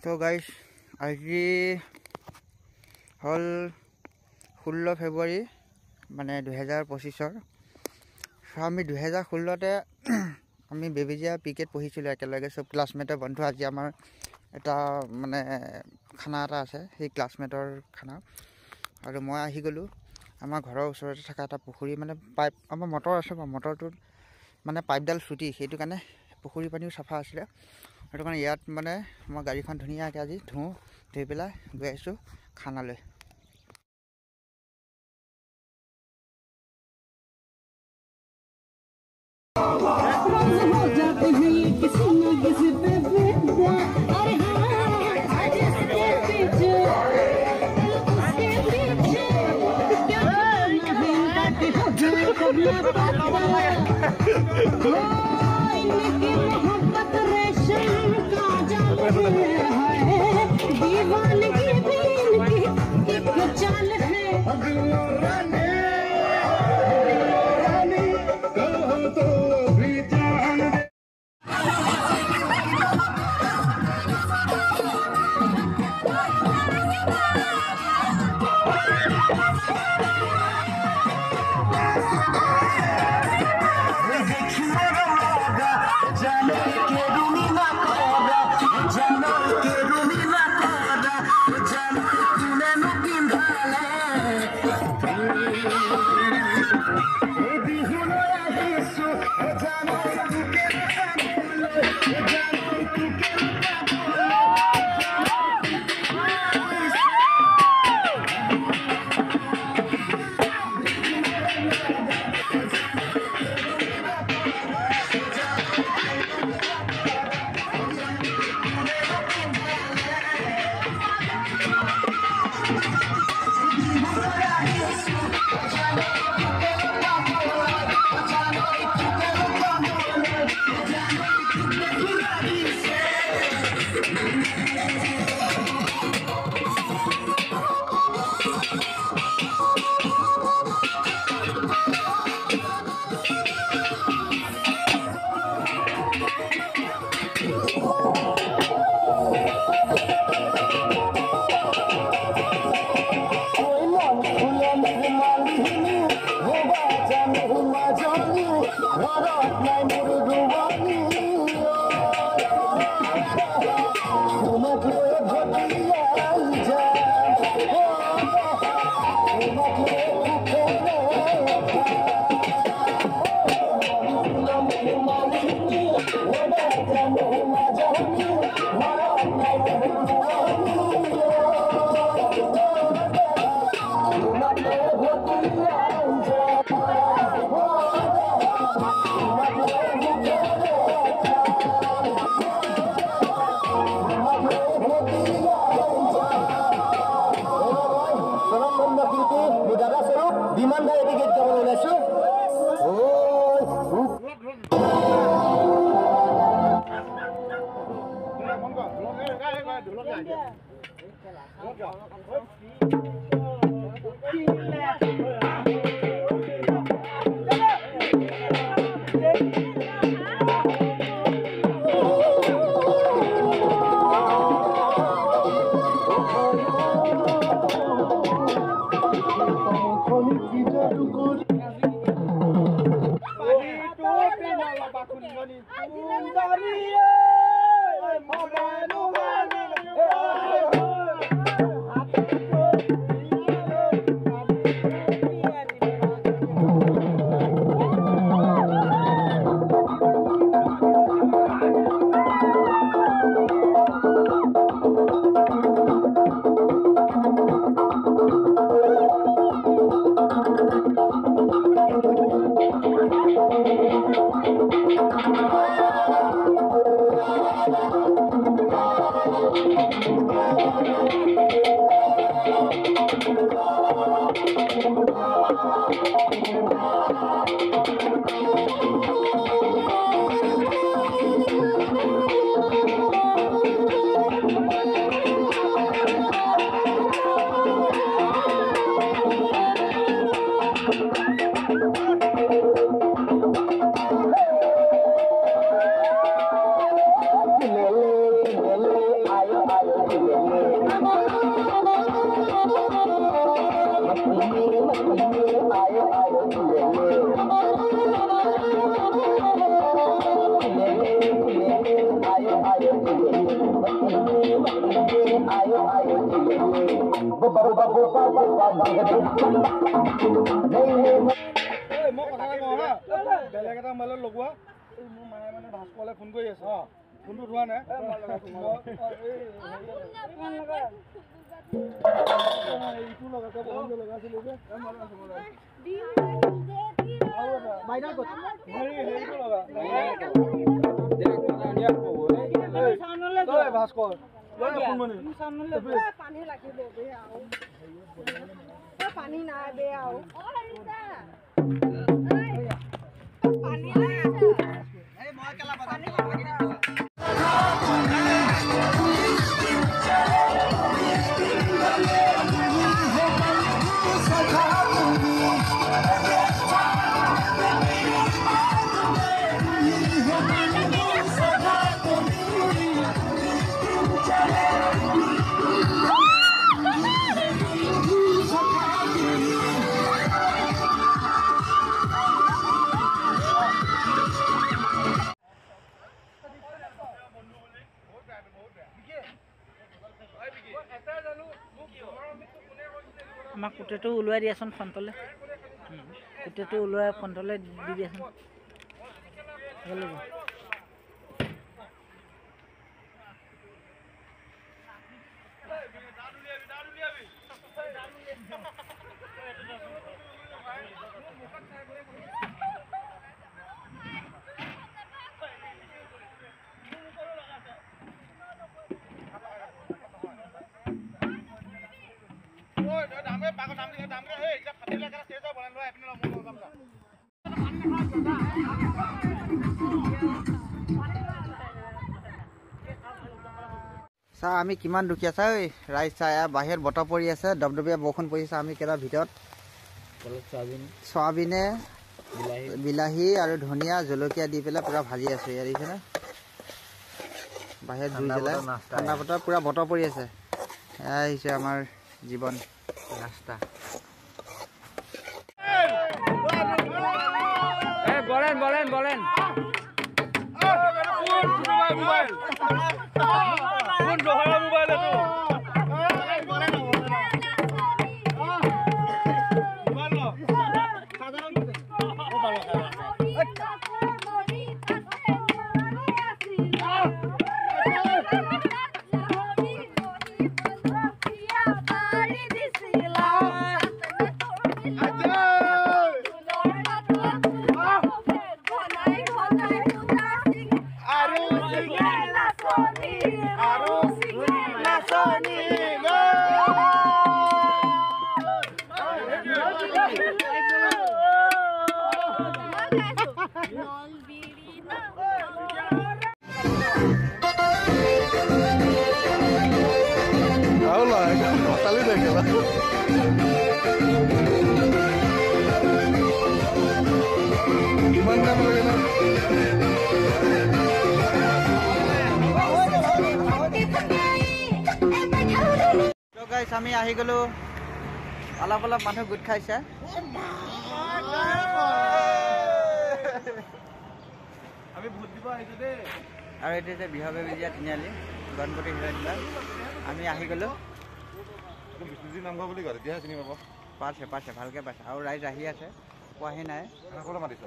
তো গাইজ আজি হল 16 ফেব্ৰুৱাৰী মানে 2025 আমি 2016তে আমি বেবেজিয়া পিকেট পঢ়িছিলোঁ একেলগে সব ক্লাছমেটৰ বন্ধু আজি আমাৰ এটা মানে খানা এটা আছে সেই ক্লাছমেটৰ খানা আৰু মই আহি গলো আমাৰ ঘৰৰ ওচৰতে থকা এটা পুখুৰী মানে পাইপ আমাৰ মটৰ আছে মটৰটো মানে পাইপডাল ছুটি সেইটো কাৰণে পুখুৰী পানীও চাফা আছিল সেইটো কাৰণে ইয়াত মানে মই গাড়ীখন ধুনীয়াকৈ আজি ধুই পেলাই গৈ আছোঁ খানালৈ বেলেগ এটা মোবাইলত লগোৱা মোৰ মায়ে মানে ভাস্কৰলৈ ফোন কৰি আছে ফোনটো উঠোৱা নাই এইটো লগাইছে লগাইছিলো যে ভাস্কৰ পানী নাই বে আৰু আমাক কুটেটো ওলোৱাই দিয়াচোন ফ্ৰণ্টলৈ কুটেটো ওলোৱাই ফ্ৰণ্টলৈ দি দিয়াচোন চা আমি কিমান দুখীয়া চা ঐ ৰাইজ চা বাহিৰত বতৰ পৰি আছে দবদবীয়া বৰষুণ পৰিছে আমি কেইটা ভিতৰত চয়াবিনে বিলাহী আৰু ধনিয়া জলকীয়া দি পেলাই পুৰা ভাজি আছো ইয়াত দেখিছেনে বাহিৰত জুই জ্বলাই ঠাণ্ডা বতৰ পুৰা বতৰ পৰি আছে এয়া আহিছে আমাৰ জীৱন ৰাস্তা বলেন বলেন বলেন আমি আহি গলো অলপ অলপ মানুহ গোট খাইছে আমি ভোট দিব আহিছো দেই আৰু এইটো যে বিহবে বিজয়া তিনিআলি গণপতি হিৰণ্য আমি আহি গলো বিষ্ণুজী নামঘৰ বুলি কয় তেতিয়াহে চিনি পাব পাইছে ভালকে পাইছে আৰু ৰাইজ আহি আছে পোৱাহি নাই মাতিছ